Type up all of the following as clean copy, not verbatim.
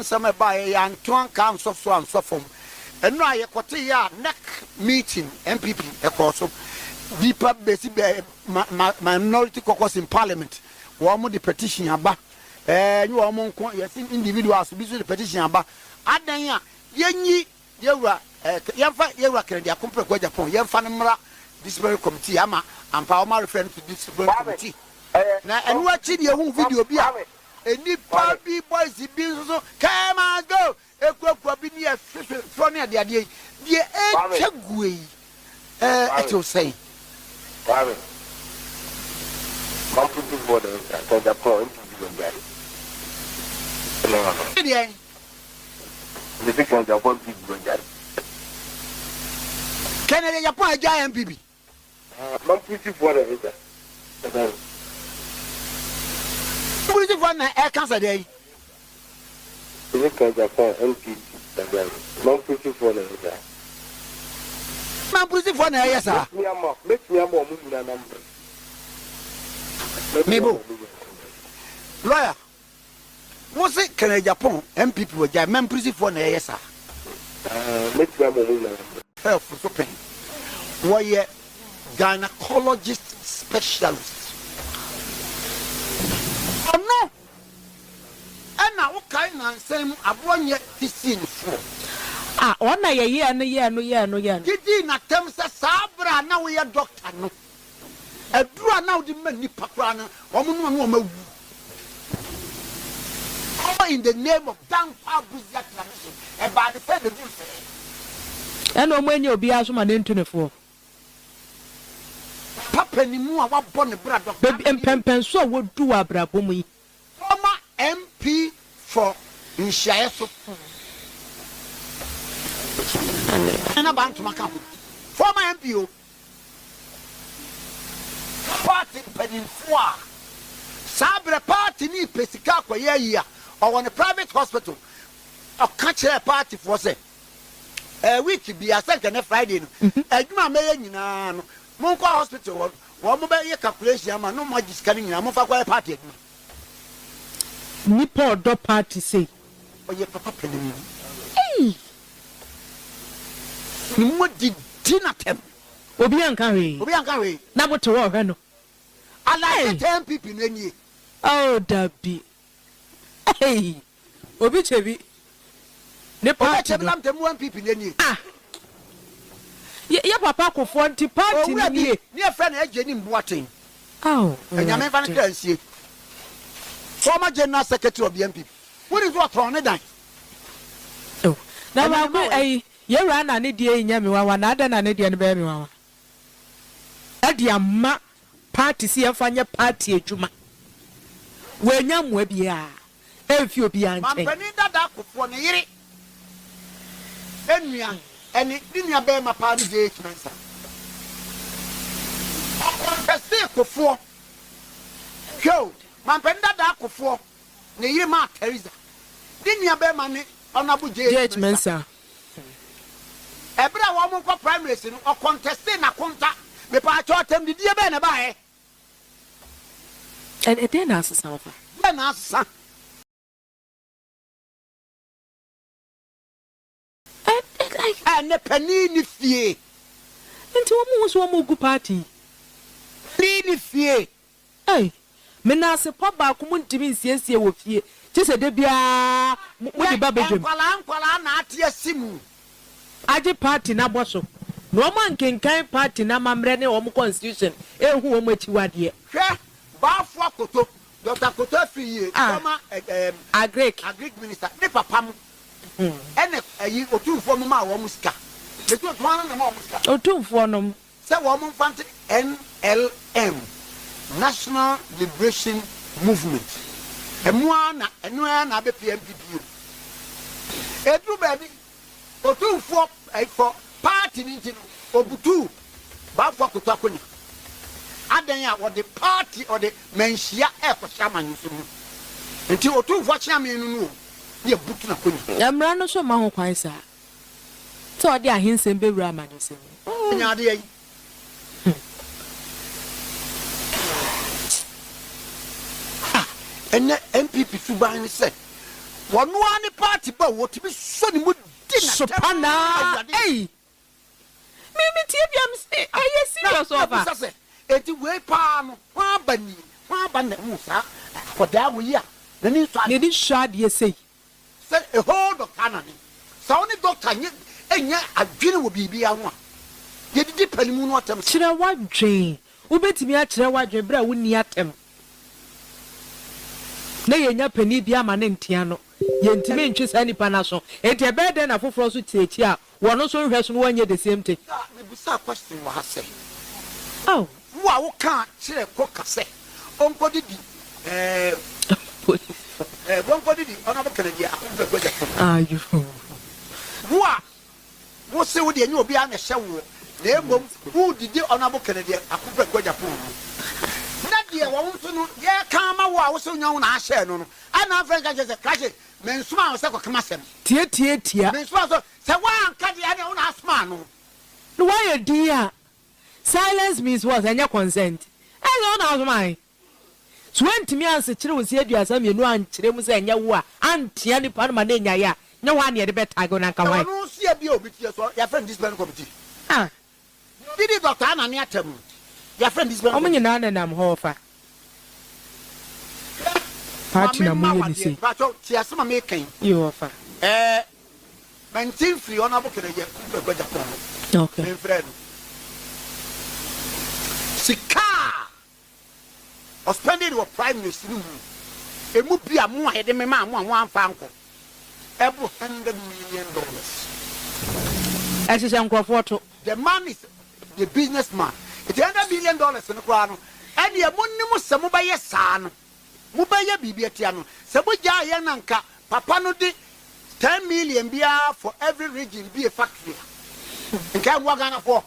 some by and Tuan Council so and so from. And now you got a neck meeting NPP across deeper basic minority caucus in Parliament. One more the petition about you are more individuals to be the petition about. Adanya Yenyi Yura Kennedy Agyapong Kweku Agyarko Gyamfi disciplinary committee ama and power referring to disciplinary committee. Now and watching your own video be any party boys be so come and go. Ekwa bi near from near the idea. The chegwe it will say. I'm putting for the point no. The big ones are one people going Kennedy Agyapong NPP. I'm pretty for the Pretty for the cancer day. The NPP. I'm pretty for the I'm pretty for the yes, sir. Make me a more moving number. Maybe. Lawyer. Was it Kennedy Agyapong NPP with German pretty for the yes, sir. Make me a more moving number. Health for pain. Why gynecologist specialist? Oh no! And now what kind of same abon yet to see for? Ah, on a year, no. Did you not tell me, Sabra? Now we are doctor. No, a draw now the many paprana, woman. In the name of damn Fabric, about the federal. And when you'll be as man into the four. Papa ni mu a wabɔ ne brother. Baby and Pempen so would do a brabumi. Former MP for Nshaeso. And about to Macau. Former MP. Party Peninfua. Sabre party ni pesika kwa year or on a private hospital. A catcher party for say. A week be a second Friday. A juma may no. Monko hospital, one mobile calculation, no more scanning. I'm off a party. Nippo do party say. Oh, your papa penny. Hey! What did dinner them? Obiankari. Now what to work, I know. I like 10 people in any. Oh, Dabby. Hey! Obichevi. Nippo, I'm them 1 people in any. Ah! Yeah, Papa could want to party near friend Jenny Boateng. Oh, and your man can see. Former General Secretary of the NPP. What is what on the dime? Oh, now I ran an idea in Yamiwa, another an idea in Baby. At your ma party, see a funny party, Juma. When Yam will be if you be an that for the year. And it didn't bear my party engagement. For Joe, my penda darko for Neyma Teresa. Didn't bear money on Abu engagement, sir. Every woman for primary or contesting a contact. The part of them did you bear by? And it didn't ask some. Then ask. And the penny fear. Into almost one more party. Penny fear. Hey, Menasa Papa community means yes, you will fear. Just a debia. What the baby? Simu. I did party na bosso. No man can kind party na mamrene or constitution. Eh, who much you are here? Bafu Akoto, Dr. Akoto free. A Greek minister. Ne papa. And a 2 for Mamma Womuska. The 2 1 or 2 for them. Say woman fancy NLM National Liberation Movement. And one and a PMPP. A 2 baby or 2 for party meeting or 2 Bafu Akoto. Adanya or the party or the Menshia for Shaman. Until 2 for Shaman. I'm running so my quite sir. So I dare hints and be Raman. And the NPP to buy and say, one one party but what to be so good Sopana hey me TBM say yes serious over eti we pa no wa ban musa for that we ya the need shad ye say a hold of canon so only doctor enya adwene wo bibia ho a ye didi panimu no atem kire wadwen wo betimi a kire wadwen bra wo ni atem na ye nya pani bia ma ne ntia no ye ntime ntwe sa nipa na so enti e be den na foforo so tieti a wono so hwe so no wanye the same thing me busa question wa say oh wo kan kire ko kase onko didi onko didi ona be Kennedy Agyapong you wo se wo de enye obi a na hye wo na emom wo didi ona be Kennedy Agyapong na de wo nso no ye kan ma wo a wo se nyon na ahye no no ana Africa je se crash men suma wo se ko kama sem tie men suma so se wa anka de ana wo na asma no no why you dear silence means what anya consent I don't know my 20 me answer kire wo se aduasa me no ankire mu se anya wo a antia ni pa no ma na nya ya nya wa na ye de beta go na kan why no see bi obi tie so your friend this man committee did Dr. Annan atem your friend this man o me nyina na nam ho fa party na mo ye ni say but tie asema me kan you offer maintain free honorable Kennedy Agyapong okay my friend sika or spending your prime minister emu bia mo a de me ma mo anfa anko ebu $100 million the man is the businessman it's $100 million no kwa no and ye munnim se mo baye saa no mo baye bibia tia no se mo ja ye nanka papa no di 10 million bia for every region be a factory nka mo Ghana for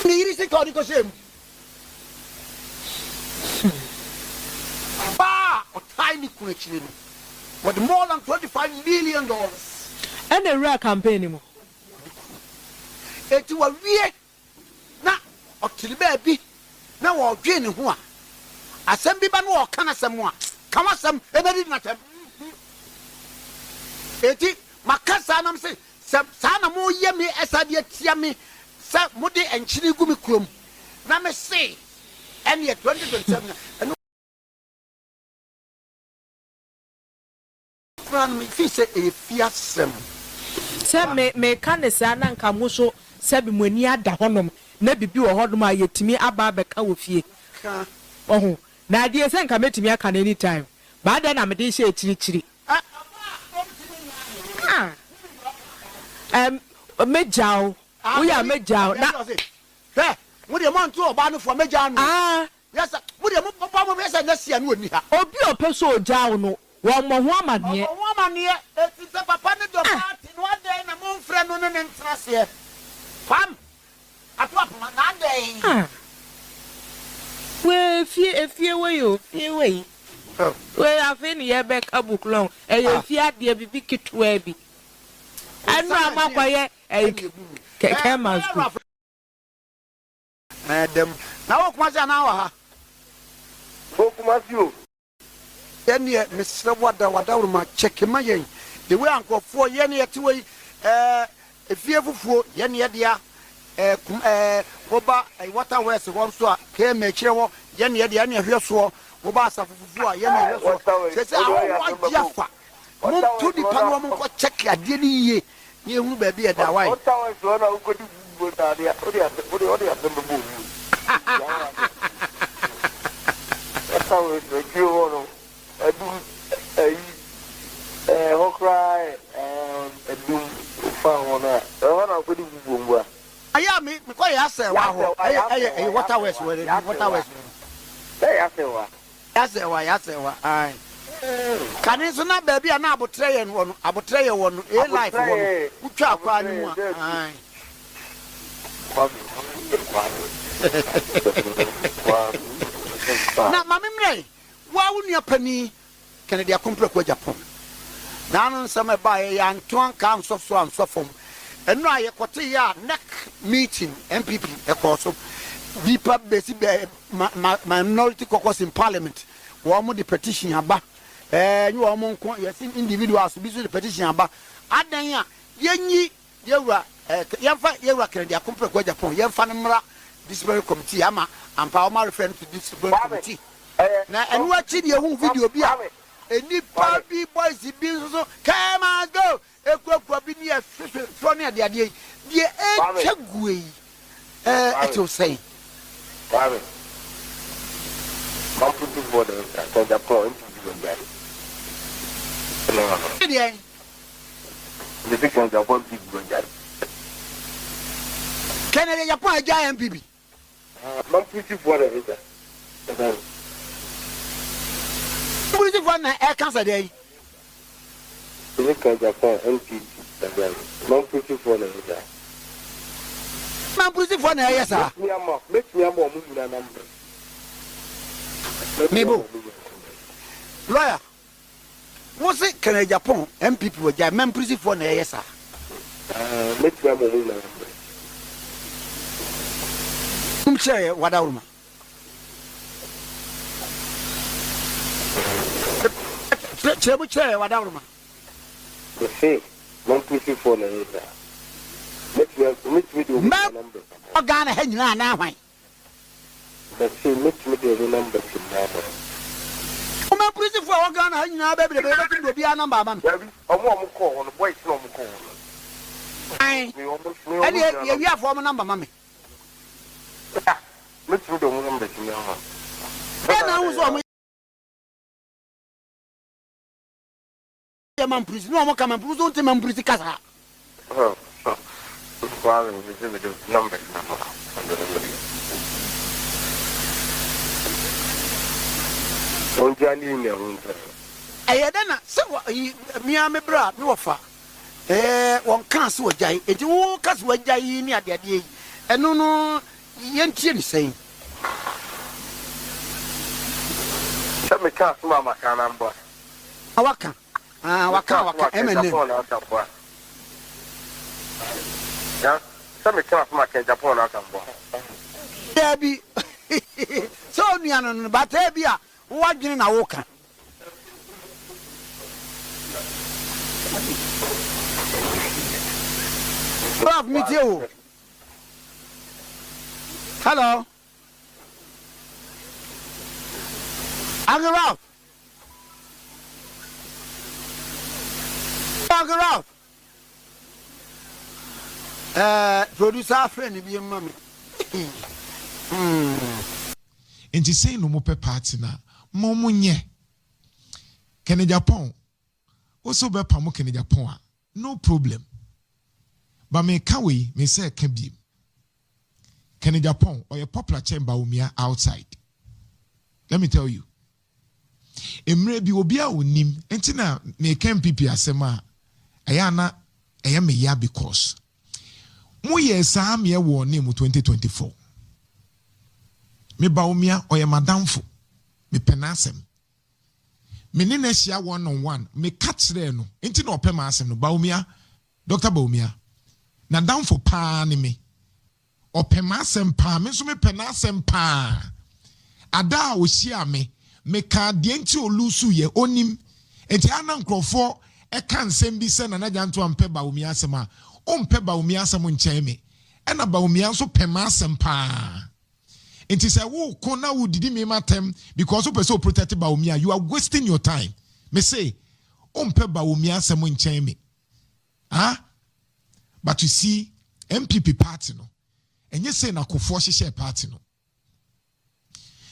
ni iri se ko di ko shem ba o tiny kunachini no with more than $25 million and a rare campaign mo eti wa wie na otiri ba bi na wo dwe ne ho a asem bi ba no wo kana asem a kama asem e be di na tem eti makasa na mse sa na mo ye me esade tia me sa mo de enchiri gu me krom na me se en ye 2027 me fi se e fiasem se me kan sa na nka mo so se bi mani ada honom na bibi wo hodom a yetimi aba beka wo fie oho na ade se nka metimi aka na anytime ba da na me de hye chirichiri mejao wo ya mejao na he mo de mo nto oba no fo mejao no yes mo de mo papa mo be se na sia no oni ha obi opeso ojao no wo mo ho amane eti se papa ne do party no ade na mo mfre no ne ntrase pam Ato apoma na ade we fie we yo fie we we afeni ye be kabuklon e ye fie ade bibi kitwa bi anu amakoye keke masku dem na wo kuma ja na wa ha wo kuma si o ene mesre wada ma check ma yen the way ankofo yen ye ti we efie fufuo yen ye dia woba water west won so a ke me kire wo yen ye dia na hwe so woba asafufuo a yen ye so se awo dia fa mo to di pa no mo ko check ade ni ye ni hu ba bi e da wai water west so na ukodi bu ta dia odi abembo bu water west you know Hokrai Dóom found one of the Boomba. I am me, quite answer. Water west, water west. They answer what? I can answer not baby and abotray and one abotray one, a life one. Who chop one? Now, Mammy, why wouldn't you penny Kennedy Agyapong? Now, some by a young twang comes of so and so from. And now you got a neck meeting NPP, a course of deeper basic minority caucus in Parliament. wɔn de petition aba ni wɔn nko yɛsi individuals bi so de petition aba adan a yɛnyi yɛwura yɛmfa yɛwura Kennedy Agyapong Japan yɛmfa no mmra disciplinary committee ama ampa wɔn refer to disciplinary committee na ɛnu akyi de ehu video bi a enipa bi boys bi so come and go ekura bi ni efo ne ade ade die etwa yi ɛto sɛn Bobby. I'm putting for the Japan the big ones are one big one. Kennedy Agyapong NPP. I'm putting for the visa. Putting for the air cancer day. The big Japan NPP. I'm putting for the visa. I'm putting for the air, sir. Make me a more moving number. Maybe. Lawyer. What's it? Kennedy Agyapong NPP was there. I'm putting for the air, sir. Make me a more moving number. Chair, what out? Chair, what out? The same. I'm putting for the visa. Make me do number. I'm gonna hang you now. But she makes me the number to number. I'm pretty for a gun hanging now, baby. The baby be a number, man. A woman call on the boy's no call. I we have one number, mommy. Let's do the number to number. And I was on my man, please. No more come and prove don't remember pretty casa. Oh, father, we do the number. Then so me and my brother, no offer. One can't so jay, it will cast what jay near the day. And no, Yanti saying. Tell me, cast Mamma Canamba. Waka, waka, yeah, tell me, cast my Japan. Debbie, so near, but Abia, what in a walker. Love me too. Hello. Agaraf. Producer friend be mommy. Enti say no mo pe party na mo nye Kennedy Agyapong also be pa mo Kennedy Agyapong no problem. But me can we me say can be Kennedy Agyapong or a popular chamber Bawumia outside. Let me tell you. Emre bi obi a onim enti na me can NPP asema ayana Aremeyaw because mo ye sa me wo name 2024. Me Bawumia or a madamfo me penasem. Me ne na hia 1-on-1 me catch there no enti na opema asem no Bawumia Dr. Bawumia na damfo pa ni me opema asem pa me so me penasem pa ada o hia me ka de enti Owusu ye onim enti ana nkrofo e kan nsem bi se na na janto ampe Bawumia asem a o mpe Bawumia asem nchen me e na Bawumia so pema asem pa. It is a wo kona wo didi me matem because you person protect Bawumia, you are wasting your time. Me say, umpe Bawumia semo nchen me. But you see, NPP party no. And you say na Akufo share party no.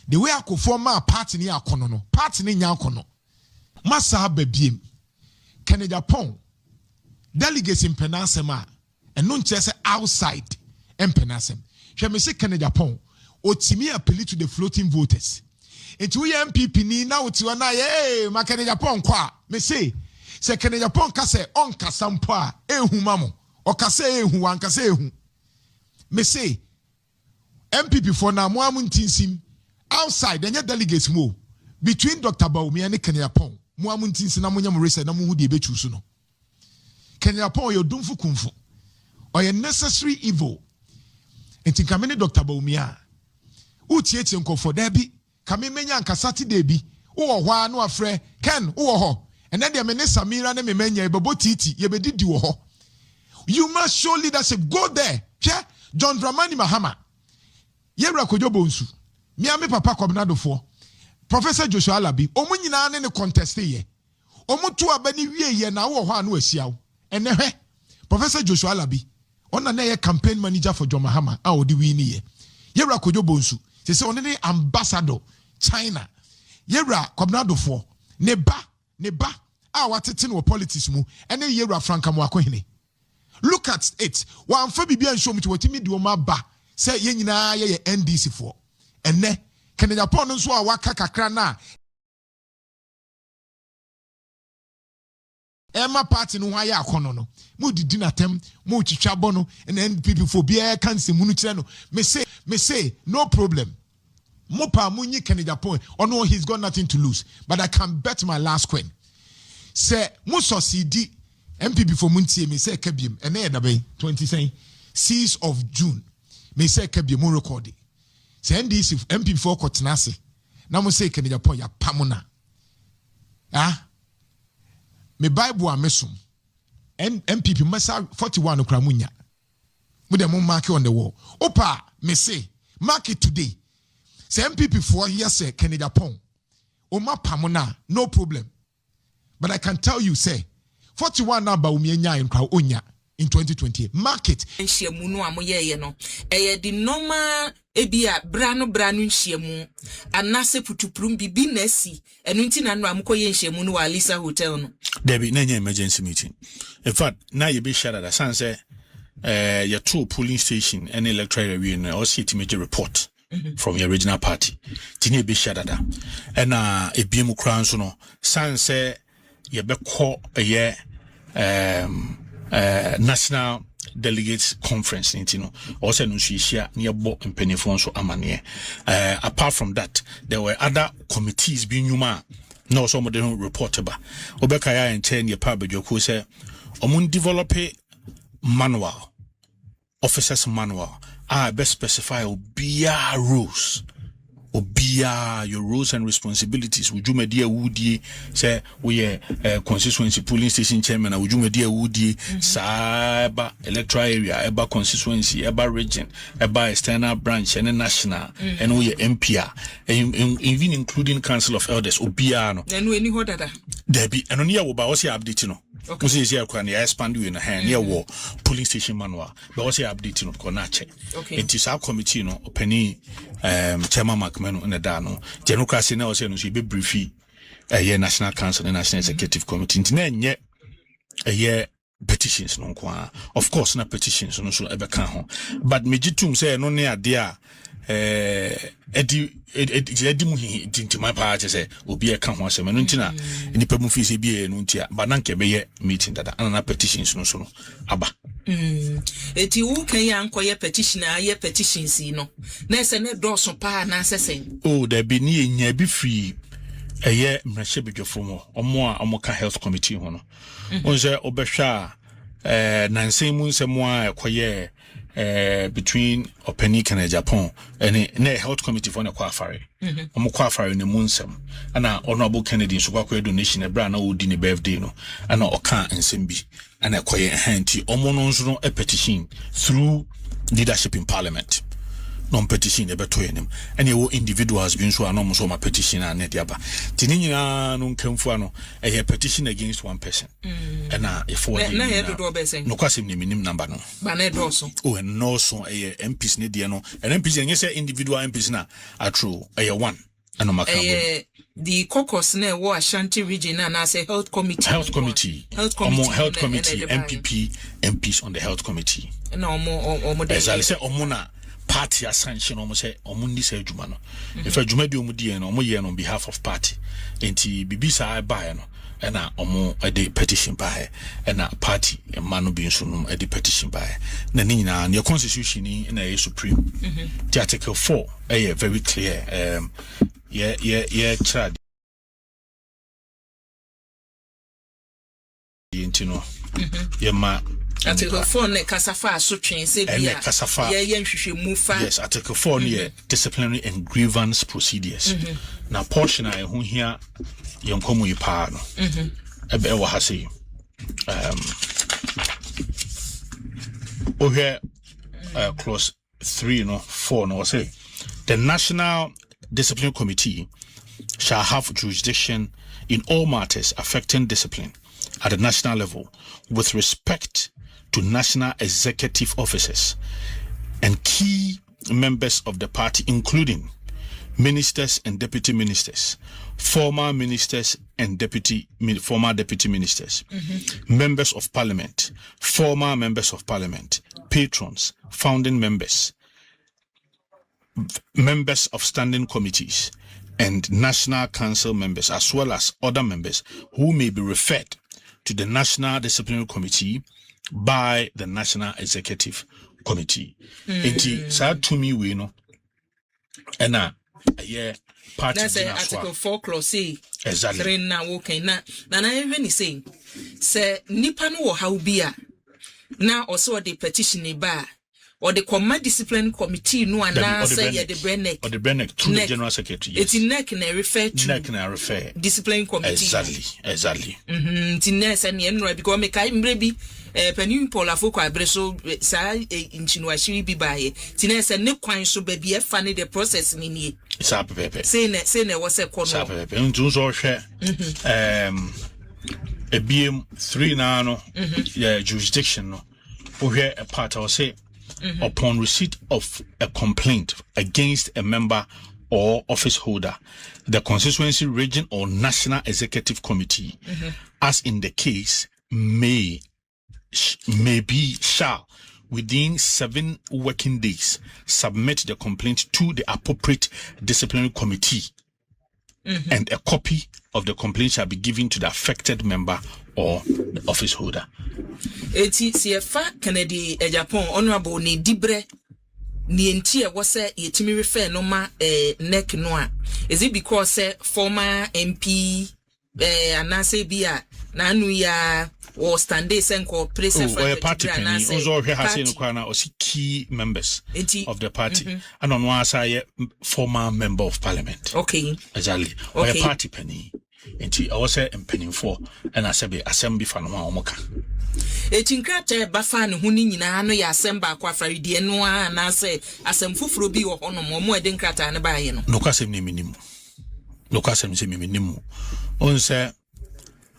The way Akufo ma party ni akono no, party ni nya akono. Masa babiem. Kennedy Agyapong delegates in penasema and non chese outside en penasem. She me say Kennedy Agyapong Otimi appeal to the floating voters. Into NPP ni na utiwana ye ma Kennedy Agyapong kwa me say Kennedy Agyapong kase on kasampo a ehu mamo o kase ehu an kase ehu me say NPP for na mo amuntinsim outside enye delegates mo between Dr. Bawumia and Kennedy Agyapong mo amuntinsim na mo nyam research na mo hu de betu so no Kennedy Agyapong yo dumfu kumfu or a necessary evil enti kamene Dr. Bawumia Uchieti nkofo debi kame menya nkasati debi wo ho no afre Ken wo ho and then me ne Samira ne me manya bebo titi ye be didi wo ho. You must show leadership. Go there. Yeah? John Dramani Mahama. Yewra Kojo Bonsu. Me papa Kwabena Agyapong. Professor Joshua Alabi. Omo nyina ne contest ye. Omo to abani wie ye na wo ho anu asia wo. Ene hwe. Professor Joshua Alabi. Ona na ye campaign manager for John Mahama. A odi wi ni ye. Yewra Kojo Bonsu. Se one ne ambassador China. Yewra Kwabena Agyapong. Ne ba. A watete no politics mu. Ene Yewra Franka mo akohene. Look at it. One for Bibi and show me to what me do my ba. Say ye nyina ye NDC for. And ne Kennedy Agyapong so waka kakra na. Emma party no why akono no. Mu didi na tem, mu twitwa bono and NPP for bia kan se munu kire no. Me say no problem. Mopa munyi Kennedy Agyapong. Oh no, he's got nothing to lose. But I can bet my last coin. Say mu so CD MPP for Muntie, me say Kabim, and then 6th of June, me say Kabim, more recording. Send this if MPP for Kotinasi. Now, we say Kennedy Agyapong ya Pamona. Me Bible a mesum. And MPP masa 41 Ukramunya. With the moon mark on the wall. Opa, me say, mark it today. Say MPP for here say Kennedy Agyapong. Oma Pamona, no problem. But I can tell you, say, 41 na Bawumia nya in onya in 2020 market nhyiamu no amoye no di normal ebia brano nhyiamu anase putuprum bibi na si enu nti na no amkoye nhyiamu no wa Lisa Hotel no Debbie na emergency meeting. In fact na ye be share that sanse your two polling station and electoral review no also it major report from your original party tini be share that and ebiemu kran so no sanse ye be call national delegates conference also near amane. Apart from that there were other committees being human no some of them reportable obekaya and chen your pa Bediatuo say omun develop manual officers manual best specify obia rules obia your roles and responsibilities wujumedi awudi say we constituency polling station chairman wujumedi awudi saba electoral area eba constituency eba region eba external branch and national and we MPR even including council of elders obia no then we ni hodada debi and on here we ba also update no okay say here kwa na expand we na hand here wo polling station manual but also update no ko na check okay it is our committee no openi chairman Macmenu in the dano democracy na also no so be briefi national council and national executive committee ntinye petitions no kwa of course na petitions no so ebeka ho but mejitum say no ne ade a edi mu hinti my party say obi e ka ho asem no ntina nipa mu fi say bi no ntia ba na nke be ye meeting dada na petitions no so no aba eti wu kan ya nkoye petition aye petitions no na se ne doso pa na sesen there be ni enya bi free mrahye Bediatuo mo omo ka health committee ho no onse obehwa nansen mu nsemo a ekoye between Openi Kennedy Agyapong and ne health committee for na kwafare omo kwafare ne mu nsem ana honorable Kennedy so kwakwa donation e bra na odi ne birthday no ana oka nsem bi ana ekoye hanti omo no nso no a petition through leadership in parliament non petition ebeto yenim and you individuals been so anom so ma petition and net yaba tininina no nkamfu ano a petition against one person and if what na head do obesen no kwasem ni minim number no ba na doso and no so MPs ne de no and MPs and yes individual MPs na are true one and no the caucus na wo Ashanti region and as a health committee MPP MPs on the health committee no omo as I say omuna party ascension almost say omundi say adwuma no if adwuma bi omudi no omo ye no on behalf of party enti bibisa buy no na omo ede petition buy na party man no bi nso no ede petition buy na ni nyina ne constitution ni na ye supreme the article 4 very clear chad enti no ye ma Article 4 ne kasafa so twen se bia. Ye nhwehwe mu fa. Yes, Article 4 ne disciplinary and grievance procedures. Na portion a ho hia yenkomu yipa no. Ebe wa ha sei. Clause 3 no 4 no say the National Discipline Committee shall have jurisdiction in all matters affecting discipline at the national level with respect to national executive officers and key members of the party, including ministers and deputy ministers, former ministers and former deputy ministers, members of parliament, former members of parliament, patrons, founding members, members of standing committees, and national council members, as well as other members who may be referred to the National Disciplinary Committee by the National Executive Committee. Enti sa to me we no ena party that's Article 4 clause C. Exactly. 3 na woken na even ni saying say nipa no wo haw bia na also the petition ba or the command discipline committee no ana say the brenek or the brenek to the general secretary. Yes. It's neck na refer to neck na refer discipline committee. Exactly. Tiness and yenra because me kai mrebi panu Paul Afoko abreso sa inchinu ashiri bi bae tiness ne kwan so ba bi e fa ne the process ni nie sa pepe say ne was a kono sa pepe ntu so hwe ebiem 3 na no jurisdiction no ohwe a part or say upon receipt of a complaint against a member or office holder, the constituency, region, or national executive committee, as in the case, shall, within 7 working days, submit the complaint to the appropriate disciplinary committee, and a copy of the complaint shall be given to the affected member or the office holder. Eti CFA Kennedy Agyapong honorable ni dibre ni enti e wose yetimi refer no ma neck no a is it because former MP anase bia na anu ya or stande senko president for party also he has in kwana or key members of the party and on one side former member of parliament. Okay, exactly. Or a party penny enti also penny for and asebe assembly fa no omoka etinkrate bafa ne ho ni nyina no ya assemba kwa faride no a na say asem fufuro bi wo hono mo ede nkrata ne baaye no no kwasem ne minimu no kwasem se minimu on say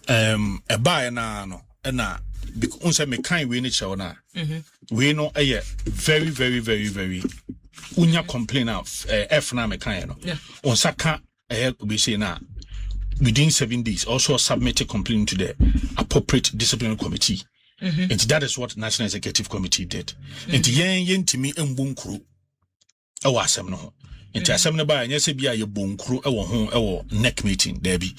e baaye na no na because on say me kan we ni che na we no very very very very unya complain of f na me kan no on saka we say na within 7 days also submit a complaint to the appropriate disciplinary committee. And that is what National Executive Committee did. And yen timi embunkru ewa asem no ho. Enti asem ne ba anya se bia ye bonkru ewo ho ewo neck meeting there be.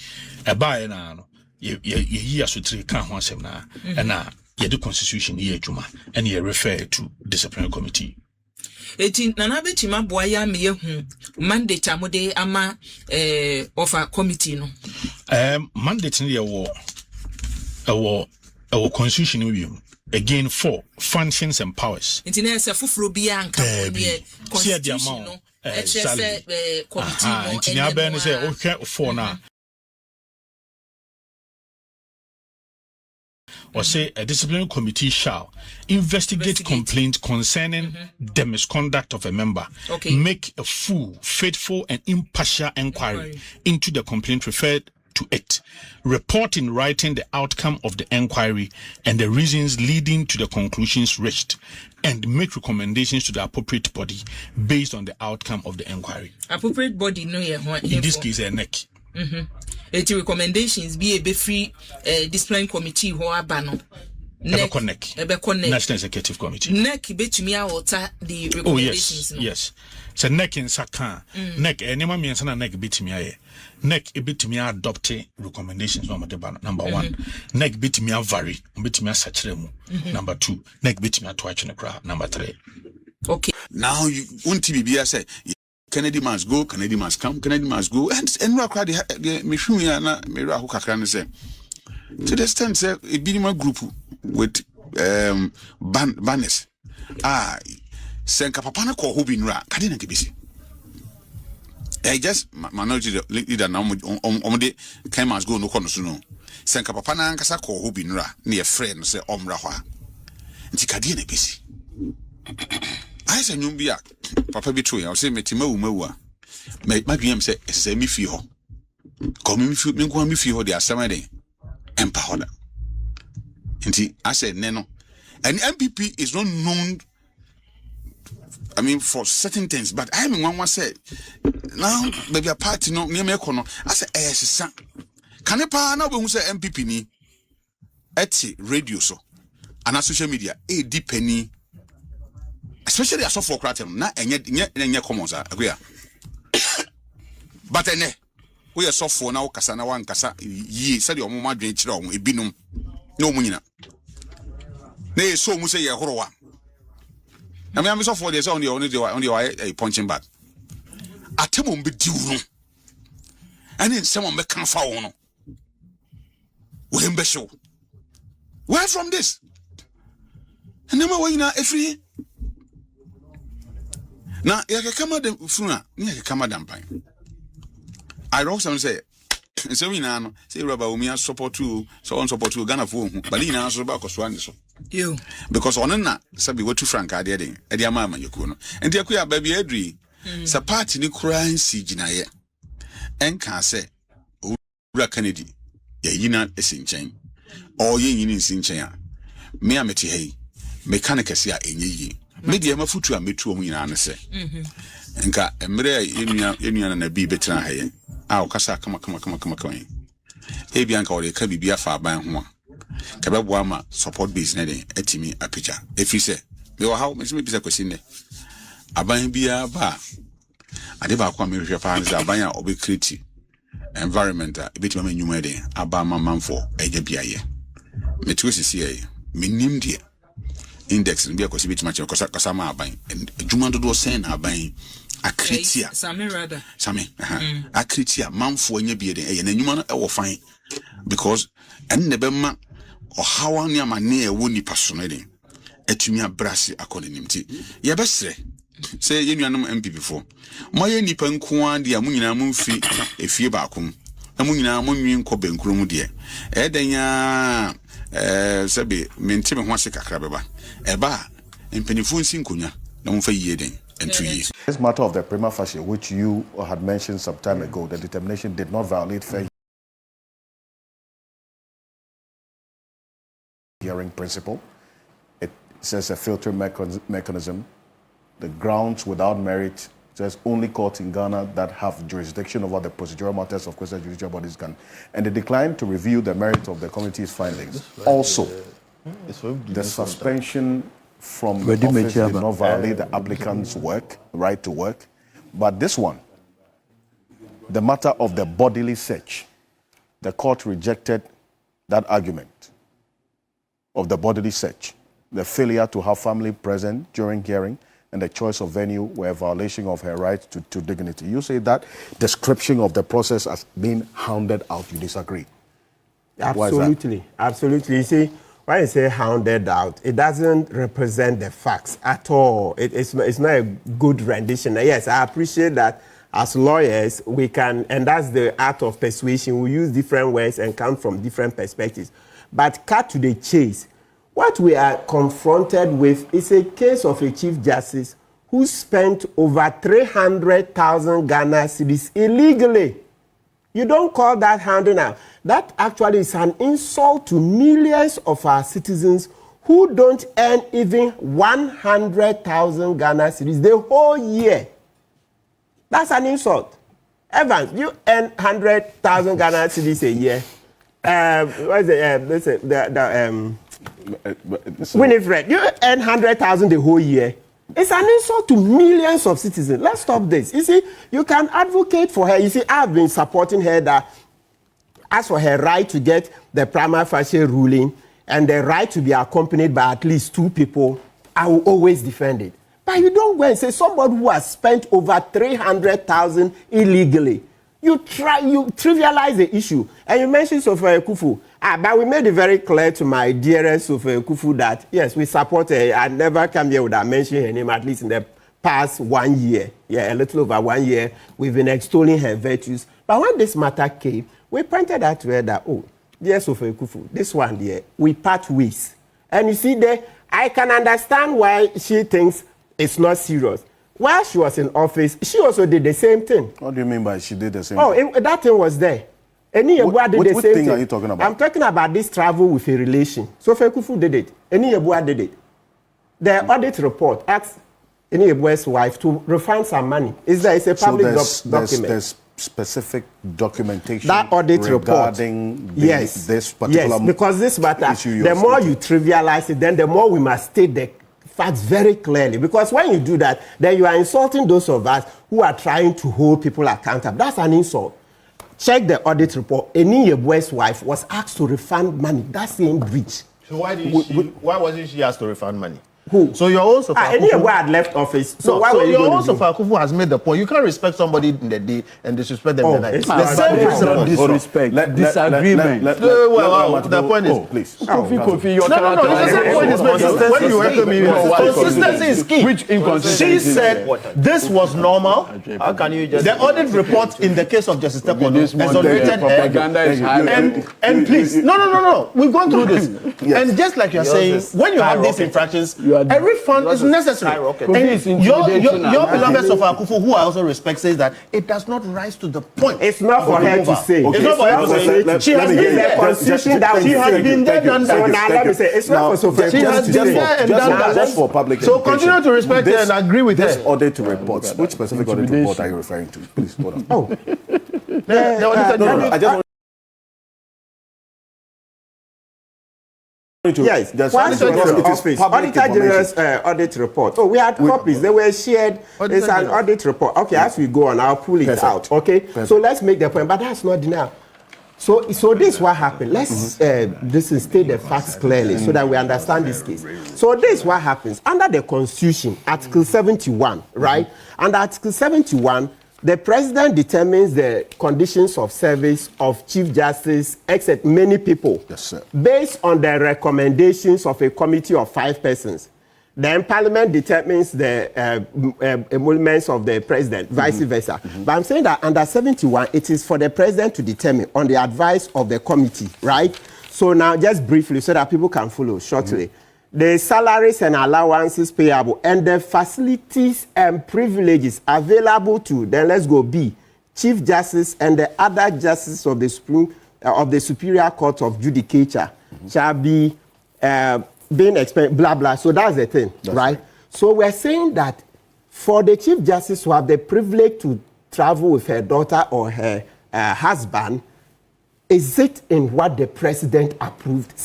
E ba na no ye asotire kan ho asem na na ye the constitution ye adwuma and ye refer to disciplinary committee. Eti nana betima boa ya me yehu mandate amode ama of a committee no. Mandate ne ye wo our constitution review again for functions and powers. Internet fufuro bia anka the constitution no committee no and say okay for now or say a disciplinary committee shall investigate complaints concerning the misconduct of a member, make a full, faithful and impartial inquiry into the complaint referred to it, report in writing the outcome of the inquiry and the reasons leading to the conclusions reached, and make recommendations to the appropriate body based on the outcome of the inquiry. Appropriate body no in this case a neck. It recommendations be a free discipline committee who abano neck National Executive Committee neck betumi awota the recommendations. Yes so neck in saka neck enema miensa na neck betumi aye neck betumi adopt recommendations no made number 1 neck betumi vary betumi asachere mu number 2 neck betumi ato achene kra number 3. Okay, now you want BBS say Kennedy must go, Kennedy must come, Kennedy must go, and we are quite the Mishuya na Mira Kakran say to the extent say a minimum group with banners. Senka papa na ko hobi nra kade na kebisi. Just minority leader na omde kan must go no kono so no. Senka papa na nkasa ko hobi nra na ye friend say omra ho a. Nti kade na bisi. I say nyumbia papa bi tro ya o say metima wu a. Ma dwiam say ese mi fi ho. Ko mi nko mi fi ho de asema de empa ho da. Nti I said neno. And NPP is not known, I mean, for certain things, but I mean, one said, now, maybe a party, no, near me, I said, son. Can a partner who say NPP ni? Etsy, radio, so, and our social media, a deep penny, especially a soft for not and yet, commons are agree. But we are soft for now, Casana one Casa, ye said your mama drink wrong, it be no munina. Nay, so much say a horror. I mean, I'm so for this on the punching bag. I tell them be due. And then someone may come forward. We him be show. Where from this? And then we now every. Now, you can come at the front, you can come at them. I wrote some say. So we now say Bawumia support you, so on support you, Ghana for but he answers about Koswan. You because on that, Sabi what to Frank are dead, Edia Mama Yakuno, and dear Quia baby Adri, Sapati ni crying siege na ye, and can say, Ura Kennedy, ye not a sin chain, or ye in sin chain, me a meti hay, mechanicasia in ye, media ma futu a metu win answer. And ka emre enu na bi betra haye a okasa kama ebianka ore ka bibia fa ban ho ka bebo ama support base na den atimi apicha efi se me wo how me bisa kwesi ne aban bia ba ade ba kwa me hwe fa nza aban a obe create environment a ebetima manyuma den aba mamamfo eja bia ye metu sisi ye minim dia index bia kwesi betima che kosa ma aban adwuma dodo sen aban akritia Sammy akritia manfo anya bia den eye nanyuma no e wo fan because en nebema o hawa ni amane e woni pasono den atumi abrase akonenim ye besre say yenuanom NPP fo moye nipa nko ade a munyina mumfi efie baakom na munyina monwi nko benkuro mu de e danya sabe mentime ho ase kakra beba eba empenifo nsi nkonya na mumfa yiye den and 2 years. This matter of the prima facie, which you had mentioned some time ago, the determination did not violate fair hearing principle. It says a filter mechanism. The grounds without merit says only courts in Ghana that have jurisdiction over the procedural matters of question judicial bodies can. And they declined to review the merit of the committee's findings. Also, the suspension from the office did not violate the applicant's right to work. But this one, the matter of the bodily search, the court rejected that argument of the bodily search. The failure to have family present during hearing and the choice of venue were a violation of her right to dignity. You say that description of the process as being hounded out. You disagree? Absolutely. Absolutely. You see, when you say hounded out, it doesn't represent the facts at all. It's not a good rendition. Yes, I appreciate that as lawyers, we can, and that's the art of persuasion, we use different words and come from different perspectives. But cut to the chase. What we are confronted with is a case of a Chief Justice who spent over 300,000 Ghana cedis illegally. You don't call that hounding out. That actually is an insult to millions of our citizens who don't earn even 100,000 Ghana cedis the whole year. That's an insult. Evans, you earn 100,000 Ghana cedis a year. What is it? Winifred, you earn 100,000 the whole year. It's an insult to millions of citizens. Let's stop this. You see, you can advocate for her. You see, I've been supporting her that as for her right to get the prima facie ruling and the right to be accompanied by at least 2 people, I will always defend it. But you don't go and say somebody who has spent over 300,000 illegally. You trivialize the issue. And you mentioned Akufo. But we made it very clear to my dearest of Kufu that, yes, we support her. I never come here without mentioning her name, at least in the past 1 year. Yeah, a little over 1 year, we've been extolling her virtues. But when this matter came, we pointed out to her that, oh, dear Sophie Kufu, this one there, we part ways. And you see there, I can understand why she thinks it's not serious. While she was in office, she also did the same thing. What do you mean by she did the same thing? Oh, that thing was there. What thing are you talking about? I'm talking about this travel with a relation. Sophie Kufu did it. Eniyebua did it. The audit report asked Eniyebua's wife to refund some money. It's a public document. There's specific documentation that audit regarding report. Yes. This particular yes, because this matter, the more you trivialize it, then the more we must state the facts very clearly. Because when you do that, then you are insulting those of us who are trying to hold people accountable. That's an insult. Check the audit report. Eniyebua's wife was asked to refund money. That's the breach. So why wasn't she asked to refund money? Who? So your own Sofa Akufo had left office. So why were you your own Sofa Akufo has made the point. You can't respect somebody in the day and disrespect them in the night. The same principle. Disrespect. Disagreement. Well, the point is, please. Kofi, your no. The point is, when you echo me, consistency is key. Which inconsistency? She said this was normal. How can you just? The audit report in the case of Justice Tekono exonerated her. And please, no. We've gone through this. And just like you're saying, when you have these infractions, a refund is necessary. And your beloved Sofa Akufo, who I also respect, says that it does not rise to the point. It's not for her to say. It's not for her to say. She has been there. She has been there, done that. So now let me say, it's not for Sofa. She has been there and done that. Just for public so continue to respect her and agree with her. This audit reports. Which specific audit report are you referring to? Please, hold on. Oh. I just Yes, Auditor General's audit report. Oh, we had copies. They were shared. It's an audit report. Okay, as we go on, I'll pull it out. Okay, so let's make the point, but that's not enough. So this is what happened. Let's state the facts clearly so that we understand this case. So this is what happens under the Constitution, Article 71, right? Under Article 71. The president determines the conditions of service of Chief Justice, except many people, yes, sir, based on the recommendations of a committee of 5 persons. Then Parliament determines the emoluments of the president, vice versa. But I'm saying that under 71, it is for the president to determine on the advice of the committee, right? So now, just briefly, so that people can follow shortly. The salaries and allowances payable and the facilities and privileges available to, then let's go B, Chief Justice and the other justices of the Superior Court of Judicature shall be being expensed, blah, blah. So that's the thing, right? So we're saying that for the Chief Justice to have the privilege to travel with her daughter or her husband, is it in what the president approved?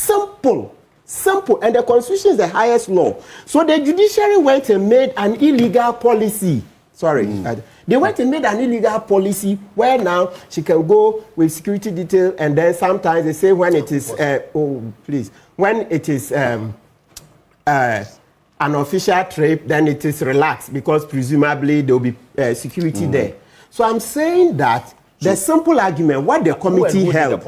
Simple, and the Constitution is the highest law. So the judiciary went and made an illegal policy. They went and made an illegal policy where now she can go with security detail, and then sometimes they say when it is, when it is an official trip, then it is relaxed because presumably there will be security there. So I'm saying that the simple argument, what the committee held.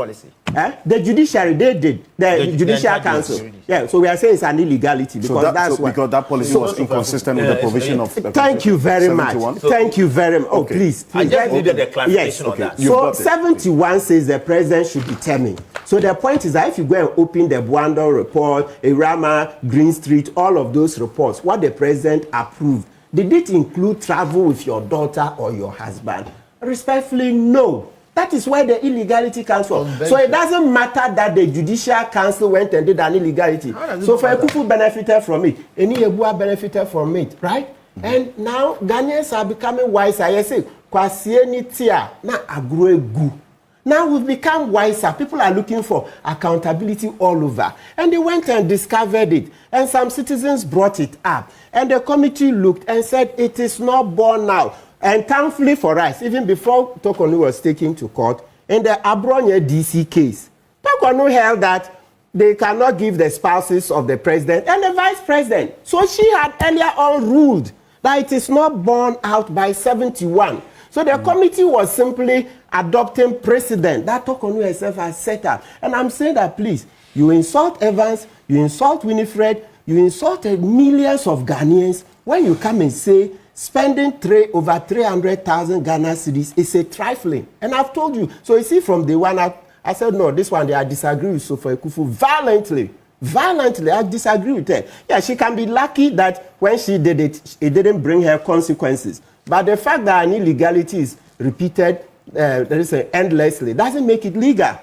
The judiciary, they did. The Judicial Council. Yeah, so we are saying it's an illegality because because that policy was inconsistent with the provision of the Thank you very much. Thank you very much. Oh, please. I just needed a clarification on that. So 71 says the president should determine. So the point is that if you go and open the Buando report, Irama, Green Street, all of those reports, what the president approved, did it include travel with your daughter or your husband? Respectfully, no. That is where the illegality comes from. So it doesn't matter that the Judicial Council went and did an illegality. So for Akufo benefited from it, Eniyebua's benefited from it, right? And now Ghanaians are becoming wiser. I say, Kwasieni tia na agruegu. Now we've become wiser. People are looking for accountability all over. And they went and discovered it. And some citizens brought it up. And the committee looked and said, it is not borne now. And thankfully for us, even before Tokonu was taken to court, in the Abronye DC case, Tokonu held that they cannot give the spouses of the president and the vice president. So she had earlier on ruled that it is not borne out by 71. So the committee was simply adopting precedent that Tokonu herself has set up. And I'm saying that, please, you insult Evans, you insult Winifred, you insulted millions of Ghanaians when you come and say spending over 300,000 Ghana cedis is a trifling. And I've told you. So you see, from day one, I said, no, this one, I disagree with Sofa Akufo violently. Violently, I disagree with her. Yeah, she can be lucky that when she did it, it didn't bring her consequences. But the fact that an illegality is repeated endlessly doesn't make it legal.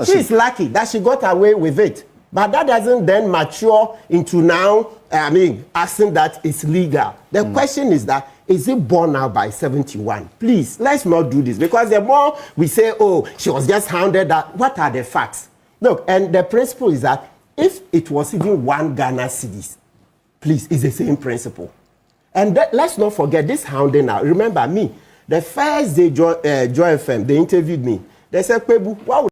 She's lucky that she got away with it. But that doesn't then mature into now, asking that it's legal. The question is that, is it borne out by 71? Please, let's not do this. Because the more we say, oh, she was just hounded, what are the facts? Look, and the principle is that if it was even 1 Ghana cedis, please, it's the same principle. And let's not forget this hounding now. Remember me, the first day Joy FM, they interviewed me. They said, Kwebu, what would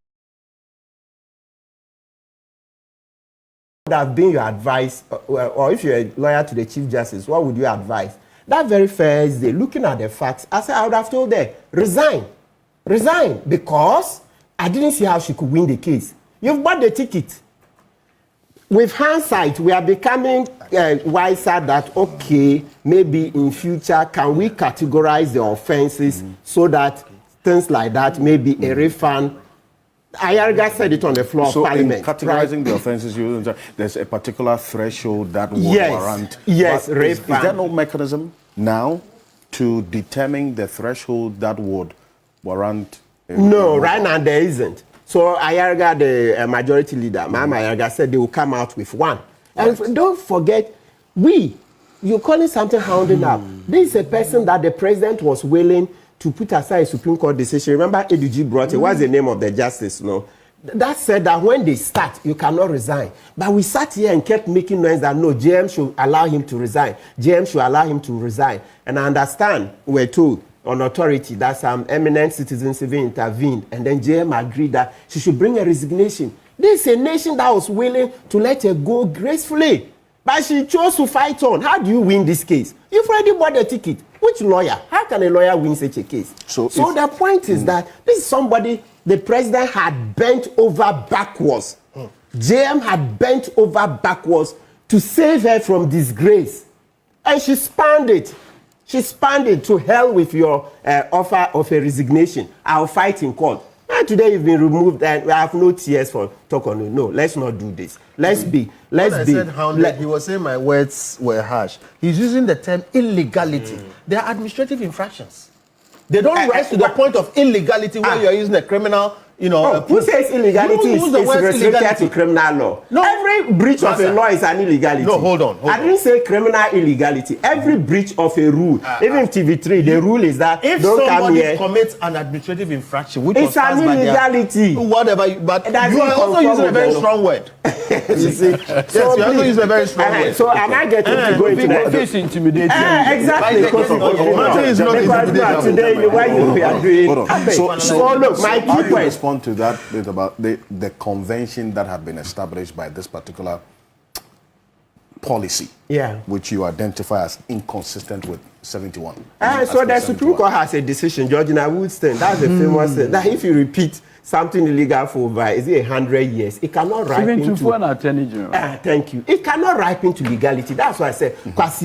have been your advice, or if you're a lawyer to the Chief Justice, what would you advise? That very first day, looking at the facts, I said, I would have told her, resign. Resign, because I didn't see how she could win the case. You've bought the ticket. With hindsight, we are becoming wiser that, okay, maybe in future, can we categorize the offenses so that things like that, maybe a refund. Ayarga said it on the floor of Parliament. So in categorizing the offenses, there's a particular threshold that would warrant. Yes, is there no mechanism now to determine the threshold that would warrant? No, right now there isn't. So Ayarga, the majority leader, Mama Ayarga, said they will come out with one. And don't forget, you're calling something hounding up. This is a person that the president was willing to put aside a Supreme Court decision. Remember, ADG brought it. What's the name of the justice? No, that said that when they start, you cannot resign. But we sat here and kept making noise that no, JM should allow him to resign. JM should allow him to resign. And I understand, we're told on authority that some eminent citizens even intervened, and then JM agreed that she should bring a resignation. This is a nation that was willing to let her go gracefully, but she chose to fight on. How do you win this case? You've already bought the ticket. Which lawyer? How can a lawyer win such a case? So the point is that this is somebody the president had bent over backwards. JM had bent over backwards to save her from disgrace, and she spanned it. She spanned it. To hell with your offer of a resignation. I'll fight in court. And today you've been removed, and I have no tears for talk on it. No, let's not do this. Let's be. When I said hounded, he was saying my words were harsh. He's using the term illegality. They are administrative infractions. They don't rise to the point of illegality where you're using a criminal. Who says illegality is restricted to criminal law? No. Every breach of a law is an illegality. No, hold on. I didn't say criminal illegality. Every breach of a rule, even TV3, the rule is that if don't come here. Somebody commits an administrative infraction, which it's an illegality. Whatever, but you are also using a very strong word. You see, yes, you also use a very strong word. So am I getting to go into that? It's intimidating. Exactly. Matter is not intimidating. Today, why you are doing? So look, my key point. To that bit about the convention that had been established by this particular policy, which you identify as inconsistent with 71. So the Supreme Court has a decision, Georgina Woodson, that's the famous thing, that if you repeat something illegal for over, is it 100 years, it cannot ripen into... Attorney General. Thank you. It cannot ripen to legality. That's why I said, yes,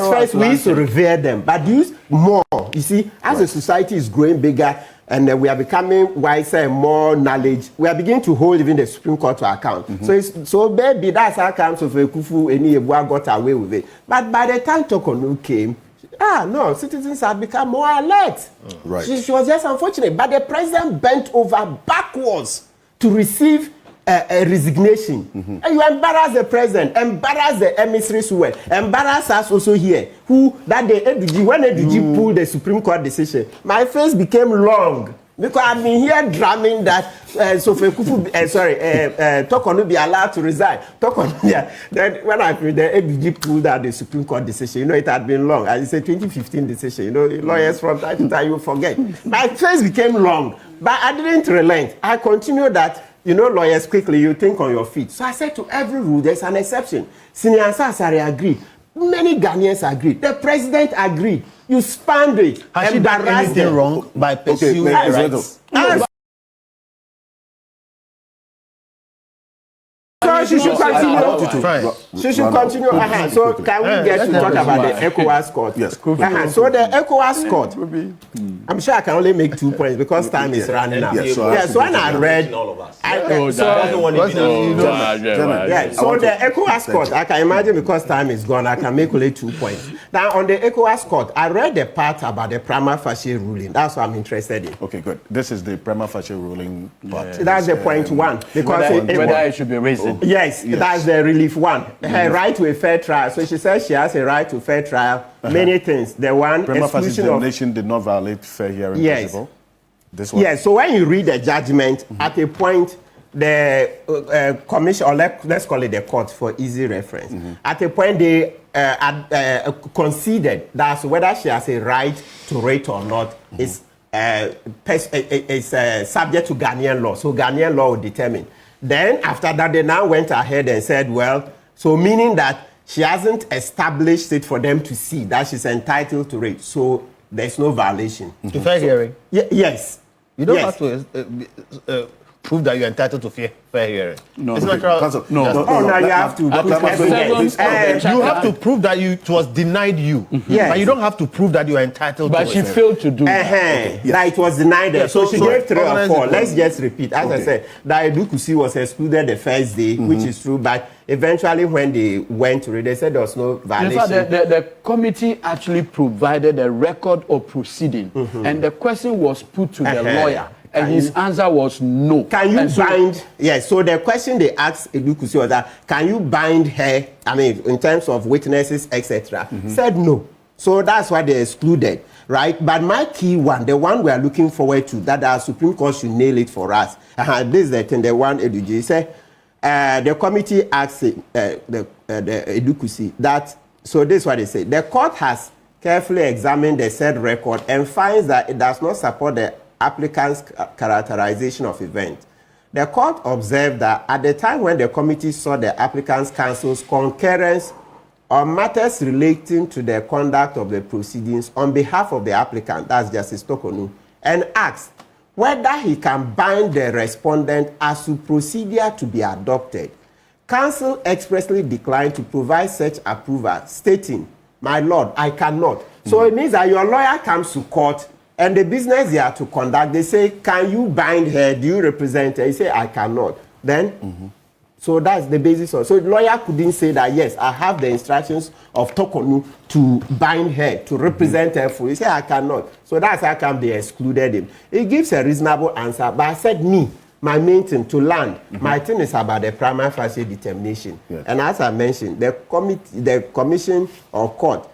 first we used to revere them, but use more. You see, as a society is growing bigger, and we are becoming wiser and more knowledge, we are beginning to hold even the Supreme Court to account. So maybe that's how comes of Akufo and Yebua got away with it. But by the time Tokonu came, no, citizens have become more alert. Right. She was just unfortunate. But the president bent over backwards to receive a resignation. And you embarrass the president, embarrass the emissaries who were, embarrass us also here, who that day, when ADG pulled the Supreme Court decision, my face became long. Because I've been here drumming that Tokonu be allowed to resign. Then when the ADG pulled out the Supreme Court decision, it had been long. And it's a 2015 decision. Lawyers from time to time, you forget. My face became long, but I didn't relent. I continued that. Lawyers, quickly, you think on your feet. So I said to every rule, there's an exception. Senior Asare agreed. Many Ghanaians agreed. The president agreed. You spanned it. Has she done anything wrong by pursuing rights? So she should continue. She should continue. So can we get to talk about the ECOWAS court? Yes. So the ECOWAS court, I'm sure I can only make 2 points because time is running out. So when I read, so the ECOWAS court, I can imagine because time is gone, I can make only 2 points. Now on the ECOWAS court, I read the part about the prima facie ruling. That's what I'm interested in. Okay, good. This is the prima facie ruling part. That's the point one. Because whether it should be raised. Yes, that's the relief one. Her right to a fair trial. So she says she has a right to fair trial. Many things. The one prima facie exclusion determination did not violate fair hearing principle. This one. Yes. So when you read the judgment, at a point, the commission, or let's call it the court for easy reference. At a point, they conceded that whether she has a right to rate or not is subject to Ghanaian law. So Ghanaian law will determine. Then after that, they now went ahead and said, well, so meaning that she hasn't established it for them to see that she's entitled to rate. So there's no violation. To fair hearing? Yes. You don't have to prove that you're entitled to fair hearing. No. It's natural. No, you have to prove evidence. You have to prove that it was denied you. Yes. But you don't have to prove that you are entitled to it. But she failed to do that. That it was denied. Yeah, so she gave 3 or 4. Let's just repeat. As I said, that Edukusi was excluded the first day, which is true. But eventually when they went to it, they said there was no violation. In fact, the committee actually provided a record of proceeding. And the question was put to the lawyer. And his answer was no. Can you bind? Yes. So the question they asked Edukusi was that, can you bind her? I mean, in terms of witnesses, etc. Said no. So that's why they excluded, right? But my key one, the one we are looking forward to, that our Supreme Court should nail it for us. This is the thing. The one Eduji said, the committee asked the Edukusi that. So this is what they say. The court has carefully examined the said record and finds that it does not support the applicant's characterization of events. The court observed that at the time when the committee saw the applicant's counsel's concurrence on matters relating to the conduct of the proceedings on behalf of the applicant, that's Justice Tokonu, and asked whether he can bind the respondent as to procedure to be adopted, counsel expressly declined to provide such approval, stating, "My lord, I cannot." So it means that your lawyer comes to court and the business they are to conduct, they say, "Can you bind her? Do you represent her?" You say, "I cannot." Then, so that's the basis of. So the lawyer couldn't say that, "Yes, I have the instructions of Tokonu to bind her, to represent her fully." You say, "I cannot." So that's how come they excluded him. It gives a reasonable answer, but I said, my main thing to land, my thing is about the prima facie determination. Yes. And as I mentioned, the commission or court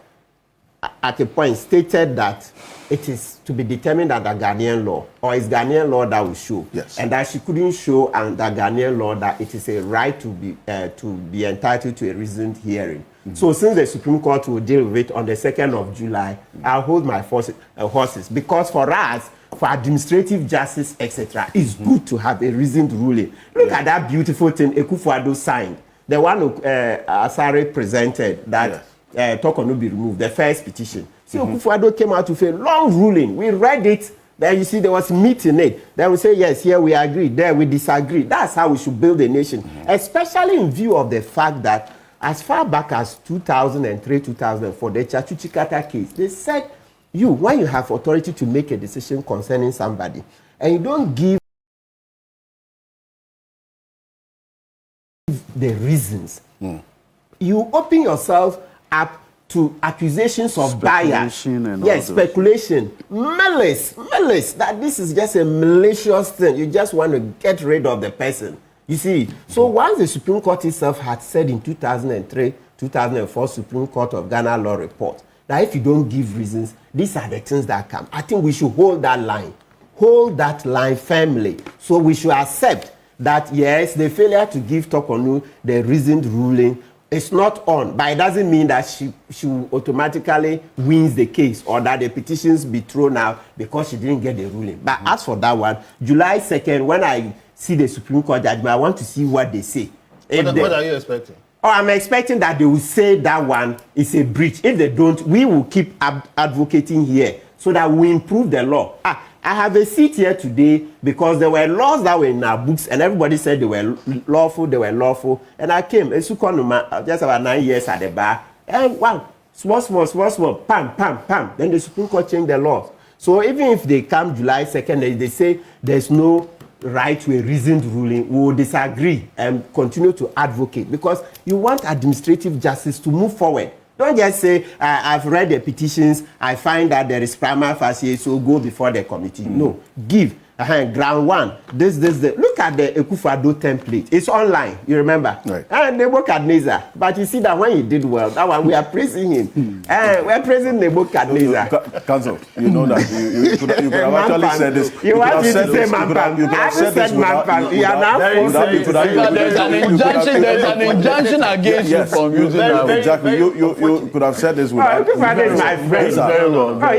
at a point stated that it is to be determined under Ghanaian law, or it's Ghanaian law that will show. Yes. And that she couldn't show under Ghanaian law that it is a right to be entitled to a reasoned hearing. So since the Supreme Court will deal with it on the 2nd of July, I'll hold my horses, because for us, for administrative justice, etc., it's good to have a reasoned ruling. Look at that beautiful thing Akufo Addo signed. The one Asare presented that Tokonu be removed, the first petition. So Akufo Addo came out with a long ruling. We read it. Then you see there was meat in it. Then we say, yes, here we agree. There we disagree. That's how we should build a nation. Especially in view of the fact that as far back as 2003, 2004, the Chachuchikata case, they said, when you have authority to make a decision concerning somebody, and you don't give the reasons, you open yourself up to accusations of bias, speculation, malice, that this is just a malicious thing. You just want to get rid of the person. You see, so once the Supreme Court itself had said in 2003, 2004 Supreme Court of Ghana law report that if you don't give reasons, these are the things that come. I think we should hold that line firmly. So we should accept that, yes, the failure to give Tokonu the reasoned ruling is not on, but it doesn't mean that she automatically wins the case or that the petitions be thrown out because she didn't get the ruling. But as for that one, July 2nd, when I see the Supreme Court judgment, I want to see what they say. What are you expecting? Or I'm expecting that they will say that one is a breach. If they don't, we will keep advocating here so that we improve the law. I have a seat here today because there were laws that were in our books and everybody said they were lawful. And I came, just about 9 years at the bar, and wow, small, pam. Then the Supreme Court changed the laws. So even if they come July 2nd, they say there's no right to a reasoned ruling, we will disagree and continue to advocate because you want administrative justice to move forward. Don't just say, I've read the petitions, I find that there is prima facie, so go before the committee. No, give. Ground one, this. Look at the Akufo Addo template. It's online, you remember? Right. And Nebuchadnezzar. But you see that when he did well, that one, we are praising him. We're praising Nebuchadnezzar. Council, you know that you could have actually said this. You want me to say Mampam? You could have said this Mampam. You are now there's an injunction against you from using that. Exactly. You could have said this without. Akufo is my friend. It's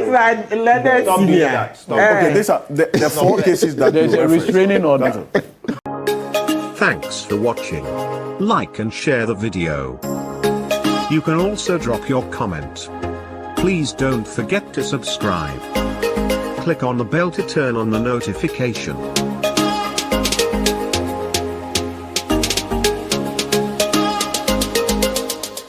like, let us see. Okay, these are the 4 cases that there's a restraining order. Thanks for watching. Like and share the video. You can also drop your comment. Please don't forget to subscribe. Click on the bell to turn on the notification.